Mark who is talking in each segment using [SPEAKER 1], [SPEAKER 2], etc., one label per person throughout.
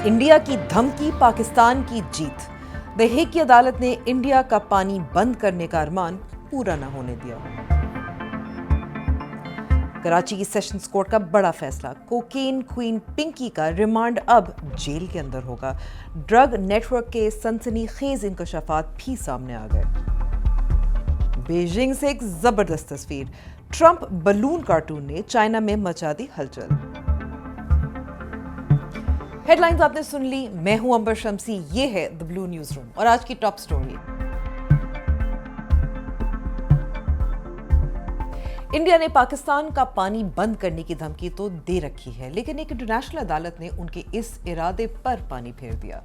[SPEAKER 1] India की धमकी, पाकिस्तान की जीत। द हेग की अदालत ने इंडिया का पानी बंद करने का अरमान पूरा न होने दिया। कराची की सेशंस कोर्ट का बड़ा फैसला, कोकेन क्वीन पिंकी का रिमांड अब जेल के अंदर होगा। ड्रग नेटवर्क के सनसनीखेज इंकशाफात भी सामने आ गए। बीजिंग से एक जबरदस्त तस्वीर, ट्रंप बलून कार्टून ने चाइना में मचा दी हलचल। हेडलाइंस आपने सुन ली, मैं हूं अंबर शम्सी, ये है द ब्लू न्यूज रूम और आज की टॉप स्टोरी। इंडिया ने पाकिस्तान का पानी बंद करने की धमकी तो दे रखी है, लेकिन एक इंटरनेशनल अदालत ने उनके इस इरादे पर पानी फेर दिया।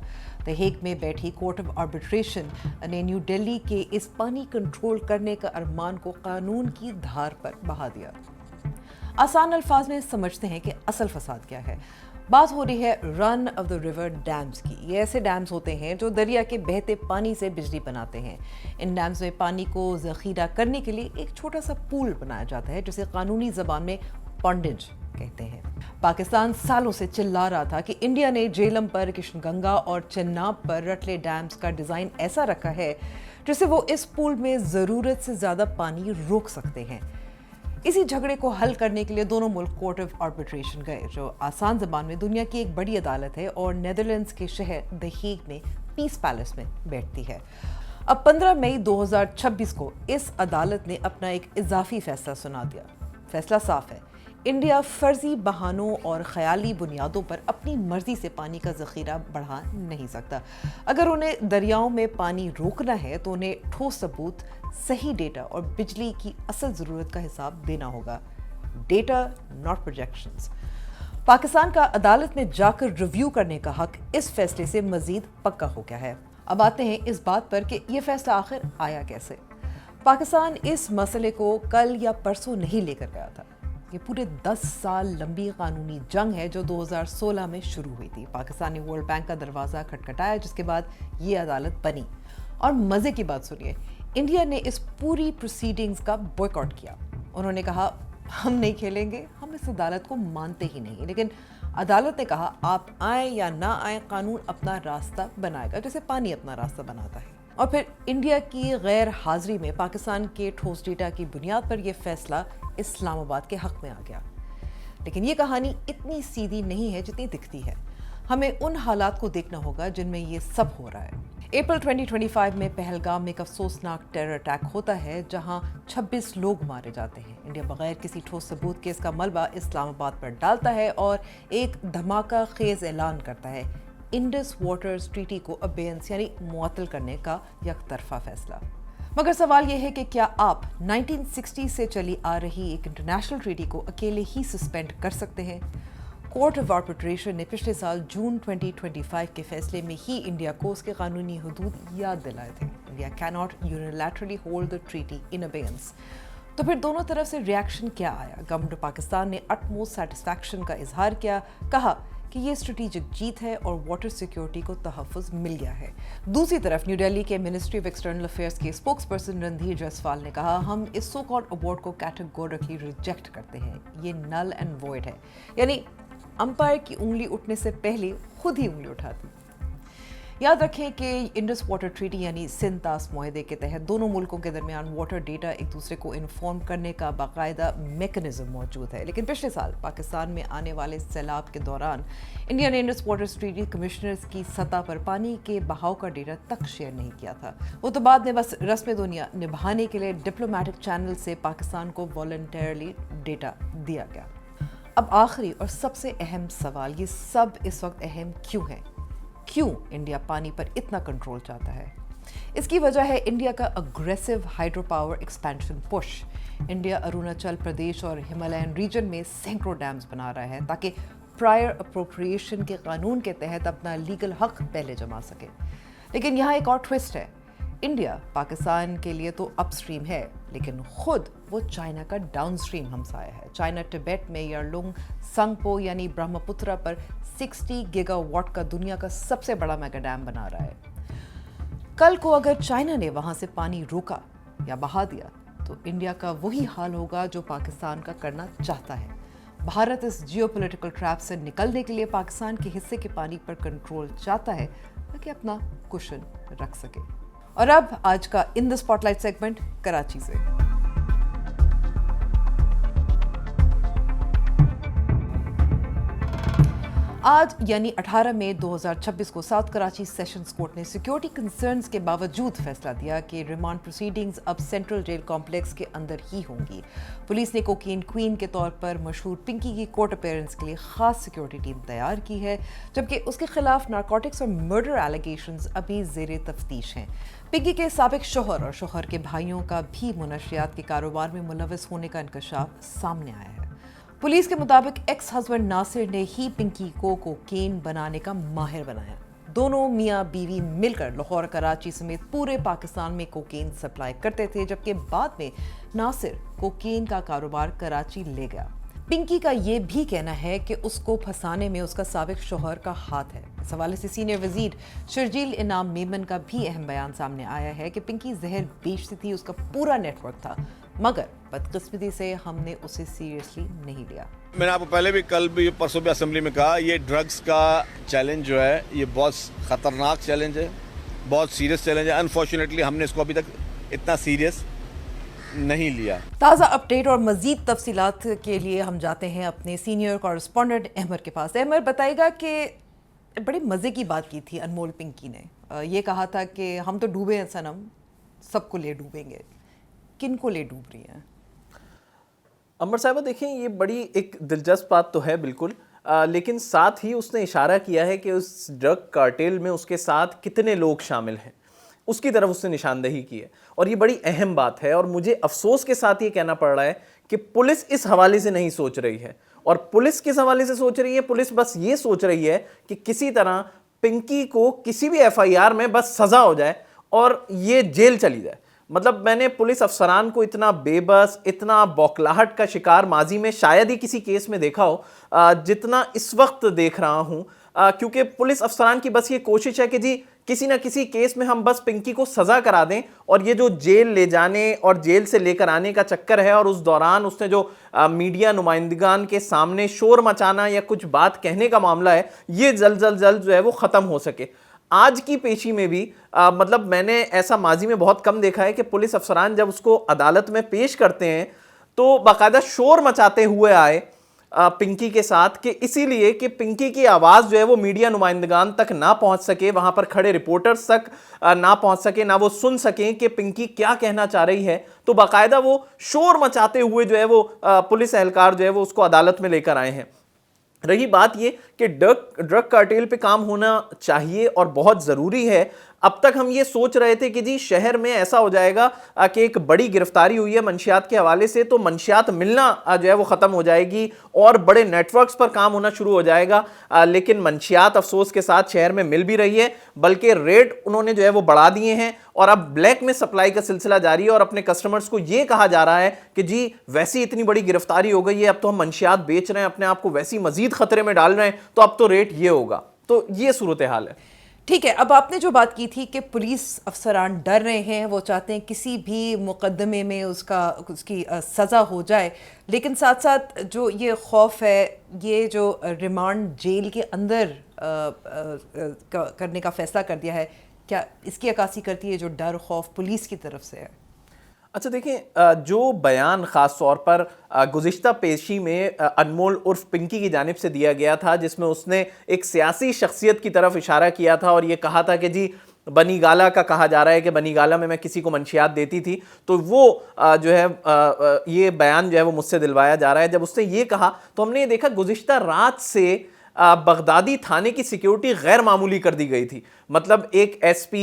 [SPEAKER 1] द हेग में बैठी कोर्ट ऑफ आर्बिट्रेशन ने न्यू दिल्ली के इस पानी कंट्रोल करने का अरमान को कानून की धार पर बहा दिया। आसान अल्फाज में समझते हैं कि असल फसाद क्या है। बात हो रही है run of the river dams की। ये ऐसे डैम्स होते हैं जो दरिया के बहते पानी से बिजली बनाते हैं। इन डैम्स में पानी को जखीरा करने के लिए एक छोटा सा पूल बनाया जाता है, जिसे कानूनी जबान में पॉन्डेज कहते हैं। पाकिस्तान सालों से चिल्ला रहा था कि इंडिया ने झेलम पर, किशनगंगा और चेनाब पर रटले डैम्स का डिजाइन ऐसा रखा है जिससे वो इस पूल में जरूरत से ज्यादा पानी रोक सकते हैं। इसी झगड़े को हल करने के लिए दोनों मुल्क कोर्ट ऑफ आर्बिट्रेशन गए, जो आसान जबान में दुनिया की एक बड़ी अदालत है और नेदरलैंड्स के शहर द हेग में पीस पैलेस में बैठती है। अब 15 मई 2026 को इस अदालत ने अपना एक इजाफी फैसला सुना दिया। फैसला साफ है, इंडिया फर्जी बहानों और ख्याली बुनियादों पर अपनी मर्जी से पानी का जखीरा बढ़ा नहीं सकता। अगर उन्हें दरियाओं में पानी रोकना है तो उन्हें ठोस सबूत, सही डेटा और बिजली की असल ज़रूरत का हिसाब देना होगा। Data, not projections. पाकिस्तान का अदालत में जाकर रिव्यू करने का हक इस फैसले से मजीद पक्का हो गया है। अब आते हैं इस बात पर कि यह फैसला आखिर आया कैसे। पाकिस्तान इस मसले को कल या परसों नहीं लेकर गया था। ये पूरे 10 साल लंबी कानूनी जंग है जो 2016 में शुरू हुई थी। पाकिस्तान ने वर्ल्ड बैंक का दरवाज़ा खटखटाया, जिसके बाद ये अदालत बनी। और मज़े की बात सुनिए, इंडिया ने इस पूरी प्रोसीडिंग्स का बॉयकॉट किया। उन्होंने कहा, हम नहीं खेलेंगे, हम इस अदालत को मानते ही नहीं। लेकिन अदालत ने कहा, आप आए या ना आए, कानून अपना रास्ता बनाएगा, जैसे पानी अपना रास्ता बनाता है। और फिर इंडिया की गैर हाजिरी में पाकिस्तान के ठोस डेटा की बुनियाद पर यह फैसला इस्लामाबाद के हक में आ गया। लेकिन ये कहानी इतनी सीधी नहीं है जितनी दिखती है। हमें उन हालात को देखना होगा जिनमें ये सब हो रहा है। अप्रैल 2025 में पहलगाम में एक अफसोसनाक टेरर अटैक होता है, जहां 26 लोग मारे जाते हैं। इंडिया बगैर किसी ठोस सबूत के इसका मलबा इस्लामाबाद पर डालता है और एक धमाका खेज ऐलान करता है, इंडस वाटर्स ट्रीटी को अबेयंस यानी मुअत्तल करने का यकतरफा फैसला। मगर सवाल यह है कि क्या आप 1960 से चली आ रही एक इंटरनेशनल ट्रीटी को अकेले ही सस्पेंड कर सकते हैं? कोर्ट ऑफ आर्बिट्रेशन ने पिछले साल जून 2025 के फैसले में ही इंडिया को उसके कानूनी हदूद याद दिलाए थे। India can not unilaterally hold the treaty in abeyance. तो फिर दोनों तरफ से रिएक्शन क्या आया? गवर्नमेंट ऑफ पाकिस्तान ने अटमोस्ट सेटिस्फैक्शन का इजहार किया, कहा कि ये स्ट्रेटेजिक जीत है और वाटर सिक्योरिटी को तहफ़्फ़ुज़ मिल गया है। दूसरी तरफ न्यू दिल्ली के मिनिस्ट्री ऑफ एक्सटर्नल अफेयर्स के स्पोक्स पर्सन रणधीर जायसवाल ने कहा, हम इस सो कॉल्ड अवार्ड को कैटेगोरिकली रिजेक्ट करते हैं, ये नल एंड वॉइड है। यानी अंपायर की उंगली उठने से पहले खुद ही उंगली उठा दी। याद रखें कि इंडस वाटर ट्रीटी यानी सिंतास मुआहदे के तहत दोनों मुल्कों के दरमियान वाटर डेटा एक दूसरे को इन्फॉर्म करने का बाकायदा मैकेनिज्म मौजूद है। लेकिन पिछले साल पाकिस्तान में आने वाले सैलाब के दौरान इंडिया ने इंडस वाटर ट्रीटी कमिश्नर्स की सतह पर पानी के बहाव का डेटा तक शेयर नहीं किया था। वो तो बाद में बस रस्म दुनिया निभाने के लिए डिप्लोमेटिक चैनल से पाकिस्तान को वॉलंटरली डेटा दिया गया। अब आखिरी और सबसे अहम सवाल, ये सब इस वक्त अहम क्यों है? क्यों इंडिया पानी पर इतना कंट्रोल चाहता है? इसकी वजह है इंडिया का aggressive hydro power expansion push. India Arunachal Pradesh और हिमालयन रीजन में सैकड़ों डैम्स बना रहा है ताकि प्रायर अप्रोप्रिएशन के कानून के तहत अपना लीगल हक पहले जमा सके। लेकिन यहाँ एक और ट्विस्ट है, इंडिया पाकिस्तान के लिए तो अपस्ट्रीम है, लेकिन खुद वो चाइना का डाउनस्ट्रीम हमसाया है। चाइना तिब्बत में यारलुंग संगपो यानी ब्रह्मपुत्रा पर 60 गीगावाट का दुनिया का सबसे बड़ा मेगा डैम बना रहा है। कल को अगर चाइना ने वहां से पानी रोका या बहा दिया तो इंडिया का वही हाल होगा जो पाकिस्तान का करना चाहता है। भारत इस जियोपॉलिटिकल ट्रैप से निकलने के लिए पाकिस्तान के हिस्से के पानी पर कंट्रोल चाहता है ताकि अपना कुशन रख सके। और अब आज का in the spotlight segment Karachi से। आज यानी 18 मई 2026 को साउथ कराची सेशंस कोर्ट ने सिक्योरिटी कंसर्न्स के बावजूद फैसला दिया कि रिमांड प्रोसीडिंग्स अब सेंट्रल जेल कॉम्प्लेक्स के अंदर ही होंगी। पुलिस ने कोकीन क्वीन के तौर पर मशहूर पिंकी की कोर्ट अपीयरेंस के लिए खास सिक्योरिटी टीम तैयार की है, जबकि उसके खिलाफ नारकोटिक्स और मर्डर एलिगेशंस अभी जेर तफ्तीश हैं। पिंकी के साबिक शोहर और शोहर के भाइयों का भी मुनशियात के कारोबार में मुलविस होने का इंकशाफ सामने आया है। पुलिस के मुताबिक एक्स हस्बैंड नासिर ने ही पिंकी को कोकेन बनाने का माहिर बनाया। दोनों मियां बीवी मिलकर लाहौर, कराची समेत पूरे पाकिस्तान में कोकेन सप्लाई करते थे, जबकि बाद में नासिर कोकेन का कारोबार कराची ले गया। पिंकी का ये भी कहना है कि उसको फंसाने में उसका साबिक शोहर का हाथ है। इस हवाले से सीनियर वजीर शर्जील इनाम मेमन का भी अहम बयान सामने आया है कि पिंकी जहर बेचती थी, उसका पूरा नेटवर्क था, मगर बदकिस्मती से हमने उसे सीरियसली नहीं लिया।
[SPEAKER 2] मैंने आपको पहले भी, कल भी, परसों भी असेंबली में कहा, ये ड्रग्स का चैलेंज जो है ये बहुत ख़तरनाक चैलेंज है, बहुत सीरियस चैलेंज है। अनफॉर्चुनेटली हमने इसको अभी तक इतना सीरियस नहीं लिया।
[SPEAKER 1] ताज़ा अपडेट और मज़ीद तफसीलात के लिए हम जाते हैं अपने सीनियर कॉरेस्पॉन्डेंट अहमर के पास। अहमर बताएगा कि बड़े मज़े की बात की थी अनमोल पिंकी ने। ये कहा था कि हम तो डूबे हैं सनम, सबको ले डूबेंगे। किन को ले डूब रही हैं?
[SPEAKER 3] अमर साहब देखिए, ये बड़ी एक दिलचस्प बात तो है बिल्कुल, लेकिन साथ ही उसने इशारा किया है कि उस ड्रग कार्टेल में उसके साथ कितने लोग शामिल हैं, उसकी तरफ उसने निशानदेही की है। और ये बड़ी अहम बात है, और मुझे अफसोस के साथ ये कहना पड़ रहा है कि पुलिस इस हवाले से नहीं सोच रही है। और पुलिस किस हवाले से सोच रही है? पुलिस बस ये सोच रही है कि किसी तरह पिंकी को किसी भी FIR में बस सज़ा हो जाए और ये जेल चली जाए। मतलब मैंने पुलिस अफसरान को इतना बेबस, इतना बौखलाहट का शिकार माजी में शायद ही किसी केस में देखा हो जितना इस वक्त देख रहा हूं, क्योंकि पुलिस अफसरान की बस ये कोशिश है कि जी किसी ना किसी केस में हम बस पिंकी को सज़ा करा दें, और ये जो जेल ले जाने और जेल से लेकर आने का चक्कर है, और उस दौरान उसने जो मीडिया नुमाइंदगान के सामने शोर मचाना या कुछ बात कहने का मामला है, ये जल्द जो है वो ख़त्म हो सके। आज की पेशी में भी मतलब मैंने ऐसा माजी में बहुत कम देखा है कि पुलिस अफसरान जब उसको अदालत में पेश करते हैं तो बाकायदा शोर मचाते हुए आए पिंकी के साथ, कि इसीलिए कि पिंकी की आवाज़ जो है वो मीडिया नुमाइंदगान तक ना पहुंच सके, वहां पर खड़े रिपोर्टर्स तक ना पहुंच सके, ना वो सुन सकें कि पिंकी क्या कहना चाह रही है। तो बाकायदा वो शोर मचाते हुए जो है वो पुलिस एहलकार जो है वो उसको अदालत में लेकर आए हैं। रही बात ये कि ड्रग कार्टेल पे काम होना चाहिए और बहुत ज़रूरी है। अब तक हम ये सोच रहे थे कि जी शहर में ऐसा हो जाएगा कि एक बड़ी गिरफ्तारी हुई है मंशियात के हवाले से, तो मंशियात मिलना जो है वो ख़त्म हो जाएगी और बड़े नेटवर्क्स पर काम होना शुरू हो जाएगा। लेकिन मंशियात अफसोस के साथ शहर में मिल भी रही है, बल्कि रेट उन्होंने जो है वो बढ़ा दिए हैं, और अब ब्लैक में सप्लाई का सिलसिला जारी है। और अपने कस्टमर्स को ये कहा जा रहा है कि जी वैसी इतनी बड़ी गिरफ्तारी हो गई है, अब तो हम मंशियात बेच रहे हैं, अपने आप को वैसी मजीद खतरे में डाल रहे हैं, तो अब तो रेट ये होगा। तो ये सूरत हाल है।
[SPEAKER 1] ठीक है, अब आपने जो बात की थी कि पुलिस अफसरान डर रहे हैं, वो चाहते हैं किसी भी मुकदमे में उसकी सज़ा हो जाए, लेकिन साथ साथ जो ये खौफ है, ये जो रिमांड जेल के अंदर करने का फैसला कर दिया है, क्या इसकी अक्कासी करती है जो डर खौफ पुलिस की तरफ से है?
[SPEAKER 3] अच्छा देखिए, जो बयान ख़ास तौर पर गुज़िश्ता पेशी में अनमोल उर्फ पिंकी की जानिब से दिया गया था, जिसमें उसने एक सियासी शख्सियत की तरफ इशारा किया था और ये कहा था कि जी बनी गाला का कहा जा रहा है कि बनी गाला में मैं किसी को मंशियात देती थी, तो वो जो है ये बयान जो है वो मुझसे दिलवाया जा रहा है। जब उसने ये कहा तो हमने ये देखा गुज़िश्ता रात से बगदादी थाने की सिक्योरिटी गैर मामूली कर दी गई थी। मतलब एक SP,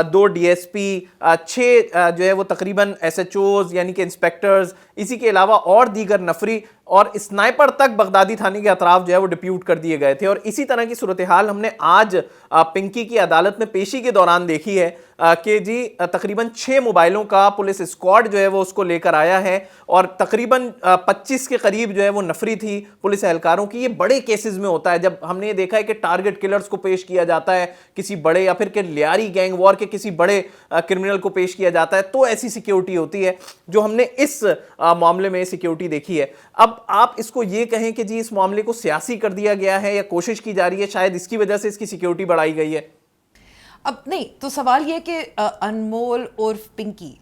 [SPEAKER 3] 2 DSP, 6 जो है वो तकरीबन SHOs यानी कि इंस्पेक्टर्स, इसी के अलावा और दीगर नफरी और स्नाइपर तक बगदादी थाने के अतराफ जो है वो डिप्यूट कर दिए गए थे। और इसी तरह की सूरत हाल हमने आज पिंकी की अदालत में पेशी के दौरान देखी है कि जी तकरीबन 6 मोबाइलों का पुलिस स्क्वाड जो है वो उसको लेकर आया है, और तकरीबन 25 के करीब जो है वो नफरी थी पुलिस एहलकारों की। ये बड़े केसेस में होता है, जब हमने ये देखा है कि टारगेट किलर्स को पेश किया जाता है, किसी بڑے یا پھر کہ لیاری گینگ وار کے کسی بڑے کرمنل کو پیش کیا جاتا ہے تو ایسی سیکیورٹی ہوتی ہے. جو ہم نے اس معاملے میں سیکیورٹی دیکھی ہے. اب آپ اس کو یہ کہیں کہ جی اس معاملے کو سیاسی کر دیا گیا ہے یا کوشش کی جا رہی ہے, شاید اس کی وجہ سے اس کی سیکیورٹی بڑھائی گئی ہے.
[SPEAKER 1] اب نہیں تو سوال یہ کہ انمول عرف پنکی,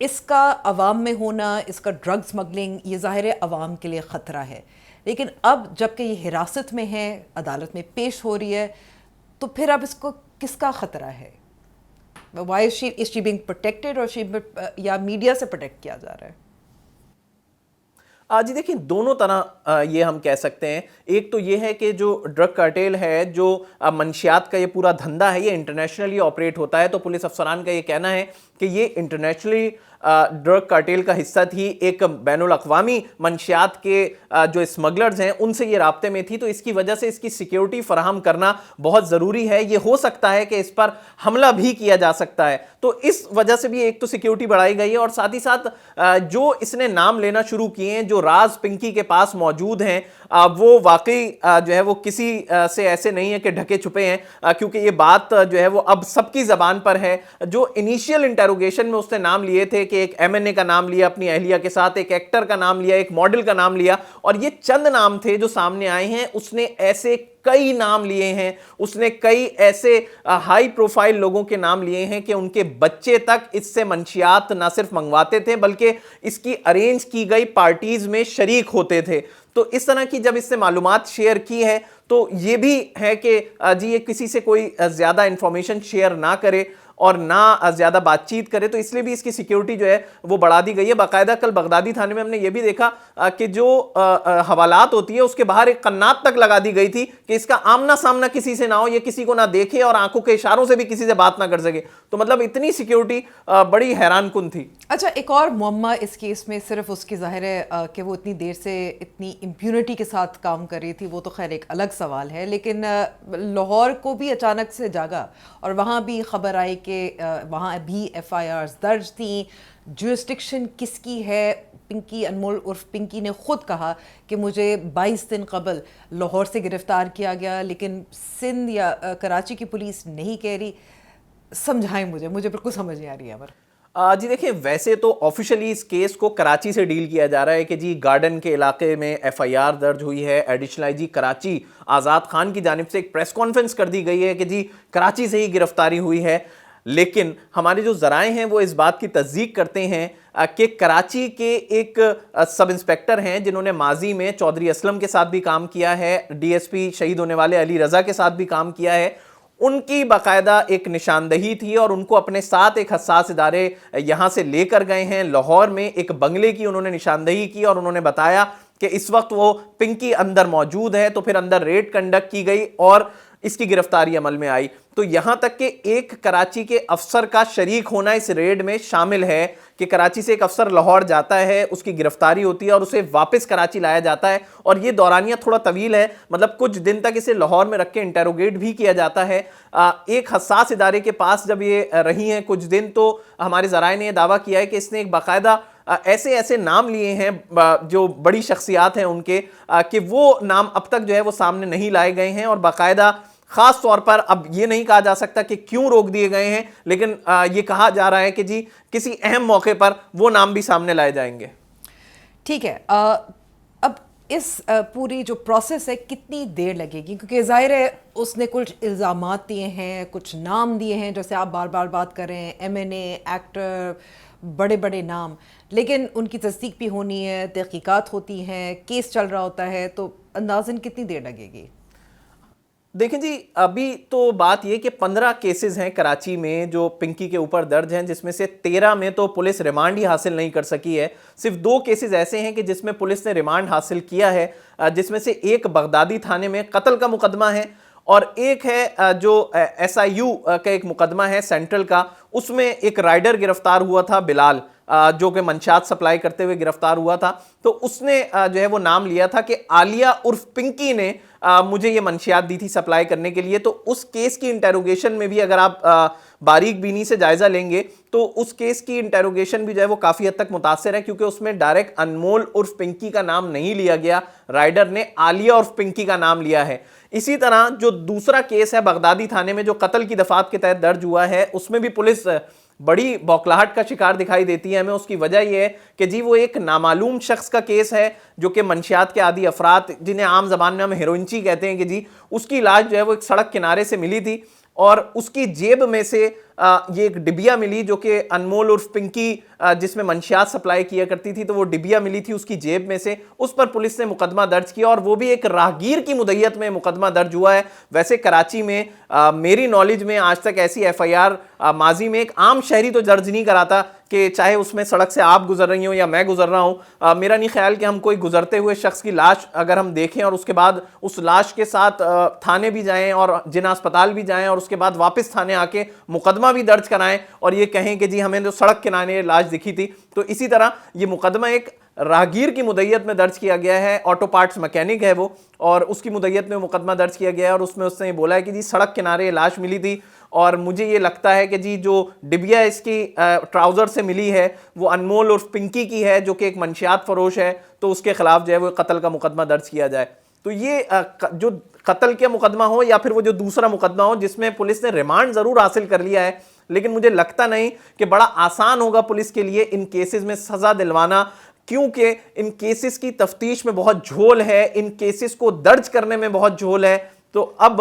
[SPEAKER 1] اس کا عوام میں ہونا, اس کا ڈرگ سمگلنگ, یہ ظاہر عوام کے لیے خطرہ ہے. لیکن اب جب کہ یہ حراست میں ہے, عدالت میں پیش ہو رہی ہے, تو پھر اب اس کو کس کا خطرہ ہے؟ وائی از شی بینگ پروٹیکٹڈ, اور یا میڈیا سے پروٹیکٹ کیا جا رہا ہے؟
[SPEAKER 3] جی دیکھیں دونوں طرح یہ ہم کہہ سکتے ہیں. ایک تو یہ ہے کہ جو ڈرگ کارٹیل ہے, جو منشیات کا یہ پورا دھندا ہے, یہ انٹرنیشنلی آپریٹ ہوتا ہے. تو پولیس افسران کا یہ کہنا ہے کہ یہ انٹرنیشنلی ڈرگ کارٹیل کا حصہ تھی, ایک بین الاقوامی منشیات کے جو اسمگلرز ہیں ان سے یہ رابطے میں تھی. تو اس کی وجہ سے اس کی سیکیورٹی فراہم کرنا بہت ضروری ہے. یہ ہو سکتا ہے کہ اس پر حملہ بھی کیا جا سکتا ہے, تو اس وجہ سے بھی ایک تو سیکیورٹی بڑھائی گئی ہے. اور ساتھ ہی ساتھ جو اس نے نام لینا شروع کیے ہیں, جو راز پنکی کے پاس موجود ہیں, وہ واقعی جو ہے وہ کسی سے ایسے نہیں ہے کہ ڈھکے چھپے ہیں, کیونکہ یہ بات جو ہے وہ اب سب کی زبان پر ہے. جو انیشیل انٹروگیشن میں اس نے نام لیے تھے کہ ایک ایم این اے کا نام لیا اپنی اہلیہ کے ساتھ, ایک ایکٹر کا نام لیا, ایک ماڈل کا نام لیا, اور یہ چند نام تھے جو سامنے آئے ہیں. اس نے ایسے کئی نام لیے ہیں, اس نے کئی ایسے ہائی پروفائل لوگوں کے نام لیے ہیں کہ ان کے بچے تک اس سے منشیات نہ صرف منگواتے تھے بلکہ اس کی ارینج کی گئی پارٹیز میں شریک ہوتے تھے. تو اس طرح کی جب اس نے معلومات شیئر کی ہے تو یہ بھی ہے کہ جی یہ کسی سے کوئی زیادہ انفارمیشن شیئر نہ کرے اور نہ زیادہ بات چیت کرے, تو اس لیے بھی اس کی سیکیورٹی جو ہے وہ بڑھا دی گئی ہے. باقاعدہ کل بغدادی تھانے میں ہم نے یہ بھی دیکھا کہ جو حوالات ہوتی ہے اس کے باہر ایک قنات تک لگا دی گئی تھی کہ اس کا آمنا سامنا کسی سے نہ ہو, یہ کسی کو نہ دیکھے اور آنکھوں کے اشاروں سے بھی کسی سے بات نہ کر سکے. تو مطلب اتنی سیکیورٹی بڑی حیران کن تھی.
[SPEAKER 1] اچھا, ایک اور معمہ اس کیس میں صرف اس کی ظاہر ہے کہ وہ اتنی دیر سے اتنی امپیونٹی کے ساتھ کام کر رہی تھی, وہ تو خیر ایک الگ سوال ہے. لیکن لاہور کو بھی اچانک سے جاگا اور وہاں بھی خبر آئی کہ وہاں بھی ایف آئی آرز درج تھیں. جورسڈکشن کس کی ہے؟ پنکی, انمول عرف پنکی نے خود کہا کہ مجھے 22 دن قبل لاہور سے گرفتار کیا گیا, لیکن سندھ یا کراچی کی پولیس نہیں کہہ رہی. سمجھائیں مجھے بالکل سمجھ نہیں آ رہی ہے.
[SPEAKER 3] جی دیکھیں ویسے تو آفیشلی اس کیس کو کراچی سے ڈیل کیا جا رہا ہے کہ جی گارڈن کے علاقے میں ایف آئی آر درج ہوئی ہے. ایڈیشنل آئی جی کراچی آزاد خان کی جانب سے ایک پریس کانفرنس کر دی گئی ہے کہ جی کراچی سے ہی گرفتاری ہوئی ہے. لیکن ہمارے جو ذرائع ہیں وہ اس بات کی تصدیق کرتے ہیں کہ کراچی کے ایک سب انسپیکٹر ہیں جنہوں نے ماضی میں چودھری اسلم کے ساتھ بھی کام کیا ہے, ڈی ایس پی شہید ہونے والے علی رضا کے ساتھ بھی کام کیا ہے, ان کی باقاعدہ ایک نشاندہی تھی اور ان کو اپنے ساتھ ایک حساس ادارے یہاں سے لے کر گئے ہیں. لاہور میں ایک بنگلے کی انہوں نے نشاندہی کی اور انہوں نے بتایا کہ اس وقت وہ پنکی اندر موجود ہے. تو پھر اندر ریڈ کنڈکٹ کی گئی اور اس کی گرفتاری عمل میں آئی. تو یہاں تک کہ ایک کراچی کے افسر کا شریک ہونا اس ریڈ میں شامل ہے کہ کراچی سے ایک افسر لاہور جاتا ہے, اس کی گرفتاری ہوتی ہے اور اسے واپس کراچی لایا جاتا ہے. اور یہ دورانیہ تھوڑا طویل ہے, مطلب کچھ دن تک اسے لاہور میں رکھ کے انٹروگیٹ بھی کیا جاتا ہے. ایک حساس ادارے کے پاس جب یہ رہی ہیں کچھ دن تو ہمارے ذرائع نے یہ دعویٰ کیا ہے کہ اس نے ایک باقاعدہ ایسے نام لیے ہیں جو بڑی شخصیات ہیں ان کے, کہ وہ نام اب تک جو ہے وہ سامنے نہیں لائے گئے ہیں. اور باقاعدہ خاص طور پر اب یہ نہیں کہا جا سکتا کہ کیوں روک دیے گئے ہیں, لیکن یہ کہا جا رہا ہے کہ جی کسی اہم موقع پر وہ نام بھی سامنے لائے جائیں گے.
[SPEAKER 1] ٹھیک ہے, اب اس پوری جو پروسیس ہے کتنی دیر لگے گی؟ کیونکہ ظاہر ہے اس نے کچھ الزامات دیے ہیں, کچھ نام دیے ہیں, جیسے آپ بار بار بات کر رہے ہیں, ایم این اے, ایکٹر, بڑے نام, لیکن ان کی تصدیق بھی ہونی ہے, تحقیقات ہوتی ہیں, کیس چل رہا ہوتا ہے, تو اندازاً کتنی دیر لگے گی؟
[SPEAKER 3] دیکھیں جی ابھی تو بات یہ کہ 15 کیسز ہیں کراچی میں جو پنکی کے اوپر درج ہیں, جس میں سے 13 میں تو پولیس ریمانڈ ہی حاصل نہیں کر سکی ہے. صرف 2 کیسز ایسے ہیں کہ جس میں پولیس نے ریمانڈ حاصل کیا ہے, جس میں سے ایک بغدادی تھانے میں قتل کا مقدمہ ہے اور ایک ہے جو ایس آئی یو کا ایک مقدمہ ہے سینٹرل کا, اس میں ایک رائڈر گرفتار ہوا تھا بلال, جو کہ منشیات سپلائی کرتے ہوئے گرفتار ہوا تھا. تو اس نے جو ہے وہ نام لیا تھا کہ عالیہ عرف پنکی نے مجھے یہ منشیات دی تھی سپلائی کرنے کے لیے. تو اس کیس کی انٹیروگیشن میں بھی اگر آپ باریک بینی سے جائزہ لیں گے تو اس کیس کی انٹیروگیشن بھی جو ہے وہ کافی حد تک متاثر ہے, کیونکہ اس میں ڈائریکٹ انمول عرف پنکی کا نام نہیں لیا گیا, رائڈر نے عالیہ عرف پنکی کا نام لیا ہے. اسی طرح جو دوسرا کیس ہے بغدادی تھانے میں جو قتل کی دفعات کے تحت درج ہوا ہے, اس میں بھی پولیس بڑی بوکھلاہٹ کا شکار دکھائی دیتی ہے ہمیں. اس کی وجہ یہ ہے کہ جی وہ ایک نامعلوم شخص کا کیس ہے جو کہ منشیات کے عادی افراد, جنہیں عام زبان میں ہم ہیروئنچی کہتے ہیں, کہ جی اس کی لاش جو ہے وہ ایک سڑک کنارے سے ملی تھی اور اس کی جیب میں سے یہ ایک ڈبیا ملی جو کہ انمول عرف پنکی جس میں منشیات سپلائی کیا کرتی تھی, تو وہ ڈبیا ملی تھی اس کی جیب میں سے. اس پر پولیس نے مقدمہ درج کیا اور وہ بھی ایک راہگیر کی مدعیت میں مقدمہ درج ہوا ہے. ویسے کراچی میں میری نالج میں آج تک ایسی ایف آئی آر ماضی میں ایک عام شہری تو درج نہیں کراتا, کہ چاہے اس میں سڑک سے آپ گزر رہی ہوں یا میں گزر رہا ہوں. میرا نہیں خیال کہ ہم کوئی گزرتے ہوئے شخص کی لاش اگر ہم دیکھیں اور اس کے بعد اس لاش کے ساتھ تھانے بھی جائیں اور جنا اسپتال بھی جائیں اور اس کے بعد واپس تھانے آ کے مقدمہ بھی درج کرائیں اور یہ کہیں کہ جی ہمیں جو سڑک کنارے لاش دکھی تھی. تو اسی طرح یہ مقدمہ ایک راہگیر کی مدعیت میں درج کیا گیا ہے, آٹو پارٹس مکینک ہے وہ, اور اس کی مدعیت میں مقدمہ درج کیا گیا ہے اور اس میں اس نے یہ بولا ہے کہ جی سڑک کنارے لاش ملی تھی اور مجھے یہ لگتا ہے کہ جی جو ڈبیا اس کی ٹراؤزر سے ملی ہے وہ انمول عرف پنکی کی ہے جو کہ ایک منشیات فروش ہے, تو اس کے خلاف جو ہے وہ قتل کا مقدمہ درج کیا جائے. تو یہ جو قتل کا مقدمہ ہو یا پھر وہ جو دوسرا مقدمہ ہو جس میں پولیس نے ریمانڈ ضرور حاصل کر لیا ہے, لیکن مجھے لگتا نہیں کہ بڑا آسان ہوگا پولیس کے لیے ان کیسز میں سزا دلوانا, کیونکہ ان کیسز کی تفتیش میں بہت جھول ہے, ان کیسز کو درج کرنے میں بہت جھول ہے. تو اب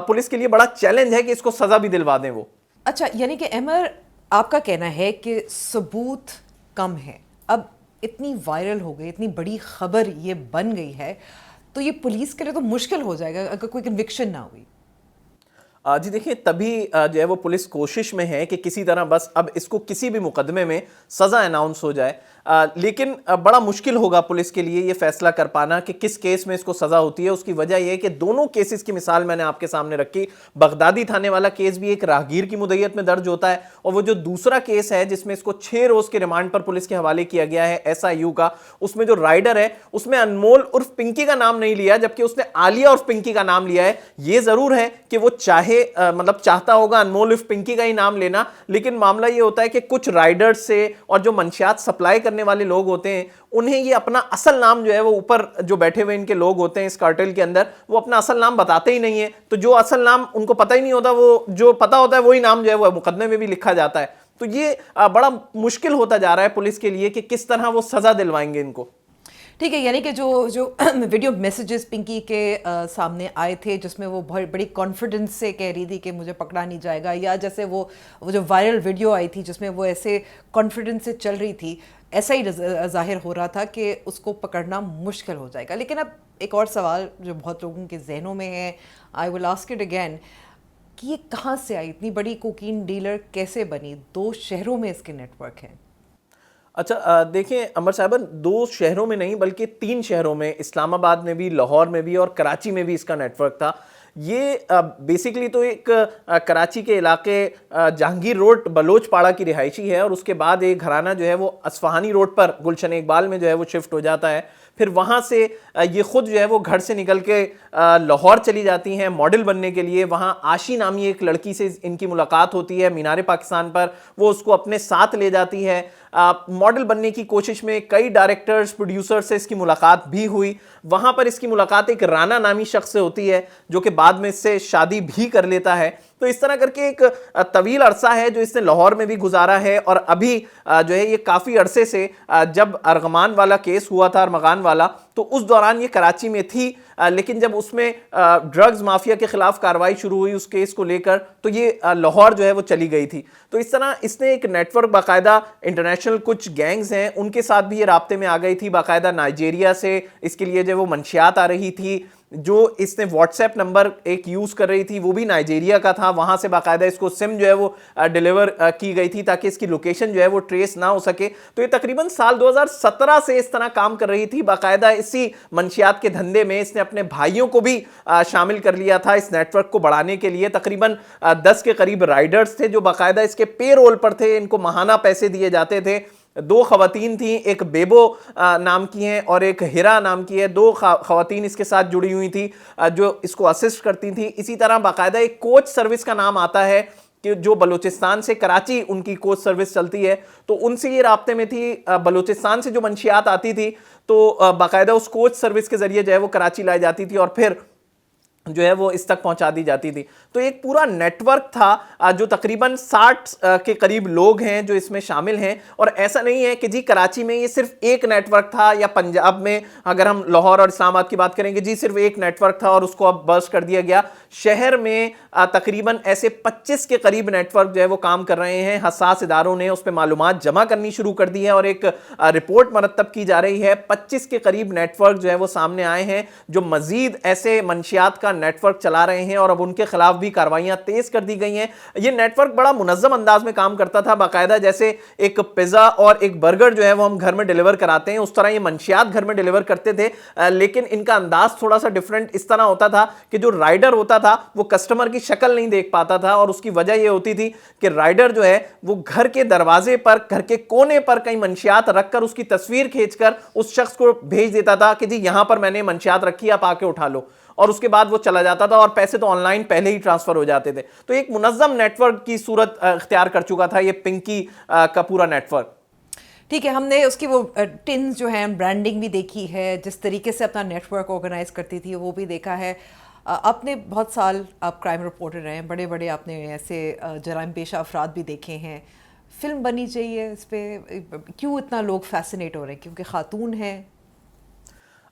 [SPEAKER 3] پولیس کے لیے بڑا چیلنج ہے کہ اس کو سزا بھی دلوا دیں وہ.
[SPEAKER 1] اچھا, یعنی کہ عمر آپ کا کہنا ہے کہ ثبوت کم ہے, اب اتنی وائرل ہو گئی, اتنی بڑی خبر یہ بن گئی ہے, تو یہ پولیس کے لیے تو مشکل ہو جائے گا اگر کوئی کنوکشن نہ ہوئی.
[SPEAKER 3] جی دیکھیں, تبھی جو ہے وہ پولیس کوشش میں ہے کہ کسی طرح بس اب اس کو کسی بھی مقدمے میں سزا اناؤنس ہو جائے, لیکن بڑا مشکل ہوگا پولیس کے لیے یہ فیصلہ کر پانا کہ کس کیس میں اس کو سزا ہوتی ہے. اس کی وجہ یہ ہے کہ دونوں کیسز کی مثال میں نے آپ کے سامنے رکھی. بغدادی تھانے والا کیس بھی ایک راہگیر کی مدعیت میں درج ہوتا ہے, اور وہ جو دوسرا کیس ہے جس میں اس کو 6 روز کے ریمانڈ پر پولیس کے حوالے کیا گیا ہے SIU کا, اس میں جو رائڈر ہے اس میں انمول عرف پنکی کا نام نہیں لیا جبکہ اس نے عالیہ عرف پنکی کا نام لیا ہے. یہ ضرور ہے کہ وہ مطلب چاہتا ہوگا انمول عرف پنکی کا ہی نام لینا, لیکن معاملہ یہ ہوتا ہے کہ کچھ رائڈر سے اور جو منشیات سپلائی کرنے والے لوگ ہوتے ہیں انہیں یہ اپنا اصل نام جو ہے وہ اوپر جو بیٹھے ہوئے ان کے لوگ ہوتے ہیں اس کارٹل کے اندر, وہ اپنا اصل نام بتاتے ہی نہیں ہیں. تو جو اصل نام ان کو پتہ ہی نہیں ہوتا, وہ جو پتہ ہوتا ہے وہی نام جو ہے وہ مقدمے میں بھی لکھا جاتا ہے. تو یہ بڑا مشکل ہوتا جا رہا ہے پولیس کے لیے کہ کس طرح وہ سزا دلوائیں گے ان کو.
[SPEAKER 1] ٹھیک ہے, یعنی کہ جو ویڈیو میسیجز پنکی کے سامنے آئے تھے جس میں وہ بہت بڑی کانفیڈنس سے کہہ رہی تھی کہ مجھے پکڑا نہیں جائے گا, یا جیسے وہ جو وائرل ویڈیو آئی تھی جس میں وہ ایسے کانفیڈنس سے چل رہی تھی, ایسا ہی ظاہر ہو رہا تھا کہ اس کو پکڑنا مشکل ہو جائے گا. لیکن اب ایک اور سوال جو بہت لوگوں کے ذہنوں میں ہے, آئی ول آسک اٹ اگین, کہ یہ کہاں سے آئی, اتنی بڑی کوکین ڈیلر کیسے بنی؟ 2 شہروں میں اس کے نیٹ ورک ہیں.
[SPEAKER 3] اچھا دیکھیں عمر صاحب, 2 شہروں میں نہیں بلکہ 3 شہروں میں, اسلام آباد میں بھی, لاہور میں بھی اور کراچی میں بھی اس کا نیٹ ورک تھا. یہ بیسکلی تو ایک کراچی کے علاقے جہانگیر روڈ بلوچ پاڑا کی رہائشی ہے, اور اس کے بعد ایک گھرانہ جو ہے وہ اصفہانی روڈ پر گلشن اقبال میں جو ہے وہ شفٹ ہو جاتا ہے. پھر وہاں سے یہ خود جو ہے وہ گھر سے نکل کے لاہور چلی جاتی ہیں ماڈل بننے کے لیے. وہاں عاشی نامی ایک لڑکی سے ان کی ملاقات ہوتی ہے مینار پاکستان پر, وہ اس کو اپنے ساتھ لے جاتی ہے. ماڈل بننے کی کوشش میں کئی ڈائریکٹرز پروڈیوسر سے اس کی ملاقات بھی ہوئی. وہاں پر اس کی ملاقات ایک رانا نامی شخص سے ہوتی ہے جو کہ بعد میں اس سے شادی بھی کر لیتا ہے. تو اس طرح کر کے ایک طویل عرصہ ہے جو اس نے لاہور میں بھی گزارا ہے, اور ابھی جو ہے یہ کافی عرصے سے, جب ارغمان والا کیس ہوا تھا, ارمغان والا, تو اس دوران یہ کراچی میں تھی, لیکن جب اس میں ڈرگز مافیا کے خلاف کارروائی شروع ہوئی اس کیس کو لے کر تو یہ لاہور جو ہے وہ چلی گئی تھی. تو اس طرح اس نے ایک نیٹ ورک باقاعدہ انٹرنیشنل کچھ گینگز ہیں ان کے ساتھ بھی یہ رابطے میں آ گئی تھی. باقاعدہ نائجیریا سے اس کے لیے جو وہ منشیات آ رہی تھی, जो इसने व्हाट्सएप नंबर एक यूज कर रही थी वो भी नाइजीरिया का था, वहां से बाकायदा इसको सिम जो है वो डिलीवर की गई थी ताकि इसकी लोकेशन जो है वो ट्रेस ना हो सके। तो ये तकरीबन साल 2017 से इस तरह काम कर रही थी, बाकायदा इसी मंशियात के धंधे में इसने अपने भाइयों को भी शामिल कर लिया था इस नेटवर्क को बढ़ाने के लिए। तकरीबन 10 के करीब राइडर्स थे जो बाकायदा इसके पे रोल पर थे, इनको माहाना पैसे दिए जाते थे। 2 खवातीन थी, एक बेबो नाम की हैं और एक हिरा नाम की है। 2 खवातीन इसके साथ जुड़ी हुई थी जो इसको असिस्ट करती थी। इसी तरह बाकायदा एक कोच सर्विस का नाम आता है कि जो बलूचिस्तान से कराची उनकी कोच सर्विस चलती है, तो उनसे ये राब्ते में थी। बलूचिस्तान से जो मंशियात आती थी तो बाकायदा उस कोच सर्विस के जरिए जो है वो कराची लाई जाती थी और फिर जो है वो इस तक पहुंचा दी जाती थी। तो एक पूरा नेटवर्क था जो तकरीबन 60 के करीब लोग हैं जो इसमें शामिल हैं। और ऐसा नहीं है कि जी कराची में ये सिर्फ एक नेटवर्क था या पंजाब में अगर हम लाहौर और इस्लामाबाद की बात करेंगे जी सिर्फ एक नेटवर्क था और उसको अब बर्स्ट कर दिया गया। शहर में तकरीबन ऐसे 25 के करीब नेटवर्क जो है वो काम कर रहे हैं। हसास इदारों ने उस पर मालूमात जमा करनी शुरू कर दी है और एक रिपोर्ट मरतब की जा रही है। 25 के करीब नेटवर्क जो है वो सामने आए हैं जो मजीद ऐसे मंशियात का नेटवर्क चला रहे हैं और अब उनके खिलाफ भी कार्रवाइयां तेज कर दी गई हैं। ये नेटवर्क बड़ा मुनज़्ज़म अंदाज में काम करता था, बाकायदा जैसे एक पिज़्ज़ा और एक बर्गर जो है वो हम घर में डिलीवर कराते हैं उस तरह ये मंशियात घर में डिलीवर करते थे। लेकिन इनका अंदाज थोड़ा सा डिफरेंट इस तरह होता था कि जो राइडर होता था वो कस्टमर की शक्ल नहीं देख पाता था और उसकी वजह ये होती थी कि राइडर जो है वो घर के दरवाजे पर, घर के कोने पर कई मंशियात रखकर उसकी तस्वीर खींचकर उस शख्स को भेज देता था कि जी यहां पर मैंने मंशियात रखी, आप आके उठा लो, और उसके बाद वो चला जाता था और पैसे तो ऑनलाइन पहले ही ट्रांसफर हो जाते थे। तो एक मुनज़्ज़म नेटवर्क की सूरत इख्तियार कर चुका था ये पिंकी का पूरा नेटवर्क।
[SPEAKER 1] ठीक है, हमने उसकी वो टिन्स जो हैं ब्रांडिंग भी देखी है, जिस तरीके से अपना नेटवर्क ऑर्गेनाइज करती थी वो भी देखा है। आपने बहुत साल आप क्राइम रिपोर्टर रहे हैं, बड़े बड़े आपने ऐसे जराइम पेशा अफराद भी देखे हैं। फिल्म बनी चाहिए इस पर, क्यों इतना लोग फैसिनेट हो रहे हैं? क्योंकि खातून है?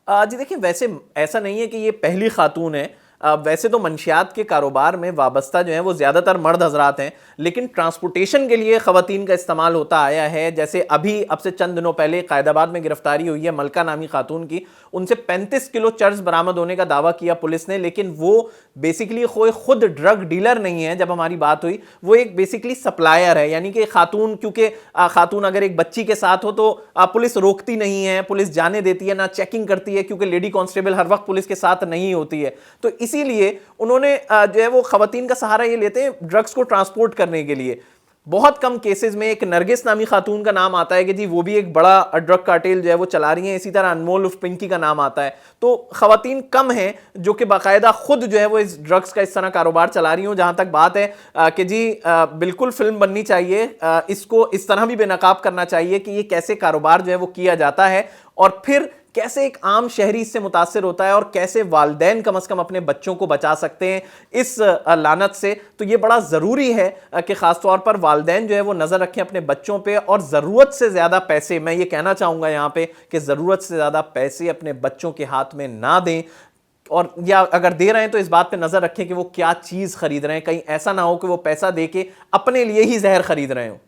[SPEAKER 3] जी देखिए, वैसे ऐसा नहीं है कि ये पहली खातून है। वैसे तो मंशियात के कारोबार में वाबस्ता जो है वो ज़्यादातर मर्द हजरात हैं, लेकिन ट्रांसपोर्टेशन के लिए ख़वातीन का इस्तेमाल होता आया है। जैसे अभी अब से चंद दिनों पहले क़ायदाबाद में गिरफ्तारी हुई है मलका नामी खातून की, उनसे 35 किलो चर्स बरामद होने का दावा किया पुलिस ने, लेकिन वो बेसिकली कोई खुद ड्रग डीलर नहीं है। जब हमारी बात हुई वो एक बेसिकली सप्लायर है, यानी कि खातून, क्योंकि खातून अगर एक बच्ची के साथ हो तो पुलिस रोकती नहीं है, पुलिस जाने देती है ना, चेकिंग करती है, क्योंकि लेडी कांस्टेबल हर वक्त पुलिस के साथ नहीं होती है। तो इसीलिए उन्होंने जो है वो खवातीन का सहारा ये लेते हैं ड्रग्स को ट्रांसपोर्ट करने के लिए। बहुत कम केसेस में एक नरगिस नामी खातून का नाम आता है कि जी वो भी एक बड़ा ड्रग कार्टेल जो है वो चला रही हैं। इसी तरह अनमोल उर्फ पिंकी का नाम आता है। तो खवातीन कम हैं जो कि बाकायदा खुद जो है वो इस ड्रग्स का इस तरह कारोबार चला रही हूँ। जहाँ तक बात है कि जी बिल्कुल फिल्म बननी चाहिए, इसको इस तरह भी बेनकाब करना चाहिए कि ये कैसे कारोबार जो है वो किया जाता है और फिर कैसे एक आम शहरी इससे मुतासिर होता है और कैसे वालिदैन कम से कम अपने बच्चों को बचा सकते हैं इस लानत से। तो ये बड़ा ज़रूरी है कि ख़ास तौर पर वालिदैन जो है वो नज़र रखें अपने बच्चों पे और ज़रूरत से ज़्यादा पैसे, मैं ये कहना चाहूँगा यहाँ पे कि ज़रूरत से ज़्यादा पैसे अपने बच्चों के हाथ में ना दें, और या अगर दे रहे हैं तो इस बात पे नज़र रखें कि वो क्या चीज़ खरीद रहे हैं, कहीं ऐसा ना हो कि वो पैसा दे के अपने लिए ही जहर खरीद रहे हो।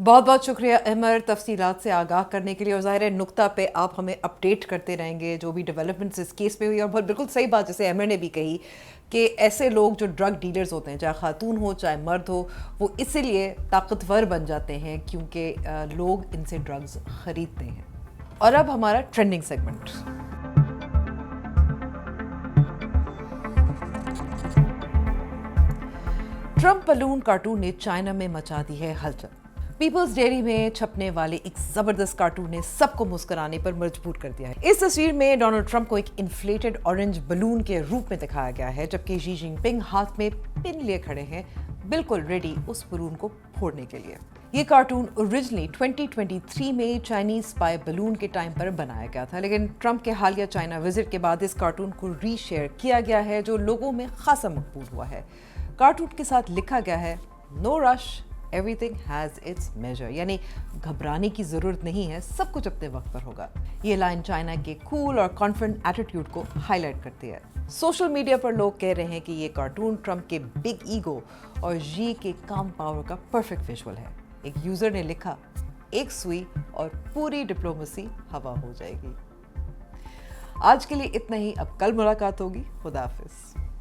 [SPEAKER 1] बहुत बहुत शुक्रिया अमर तफसीलात से आगाह करने के लिए, और ज़ाहिर है नुक्ता पे आप हमें अपडेट करते रहेंगे जो भी डेवलपमेंट्स इस केस में हुई। और बहुत बिल्कुल सही बात जैसे अमर ने भी कही कि ऐसे लोग जो ड्रग डीलर्स होते हैं, चाहे खातून हो चाहे मर्द हो, वो इसीलिए ताकतवर बन जाते हैं क्योंकि लोग इनसे ड्रग्स ख़रीदते हैं। और अब हमारा trending segment. Trump balloon cartoon ने चाइना में मचा दी है हलचल। पीपल्स डेयरी में छपने वाले एक जबरदस्त कार्टून ने सबको मुस्कुराने पर मजबूर कर दिया है। इस तस्वीर में डोनाल्ड ट्रंप को एक इन्फ्लेटेड ऑरेंज बलून के रूप में दिखाया गया है, जबकि शी जिनपिंग हाथ में पिन लिए खड़े हैं, बिल्कुल रेडी उस बलून को फोड़ने के लिए। ये कार्टून ओरिजिनली 2023 में चाइनीज स्पाई बलून के टाइम पर बनाया गया था, लेकिन ट्रंप के हालिया चाइना विजिट के बाद इस कार्टून को रीशेयर किया गया है, जो लोगों में खासा मकबूल हुआ है। कार्टून के साथ लिखा गया है, no rush, everything has its measure, यानी घबराने की जरूरत नहीं है, सब कुछ अपने वक्त पर होगा। ये लाइन चाइना के कूल और कॉन्फिडेंट एटीट्यूड को हाईलाइट करती है। सोशल मीडिया पर लोग कह रहे हैं कि ये कार्टून ट्रंप के बिग ईगो और जी के काम पावर का परफेक्ट विजुअल है। एक यूजर ने लिखा, एक सुई और पूरी डिप्लोमेसी हवा हो जाएगी। आज के लिए इतना ही, अब कल मुलाकात होगी। खुदा हाफिज।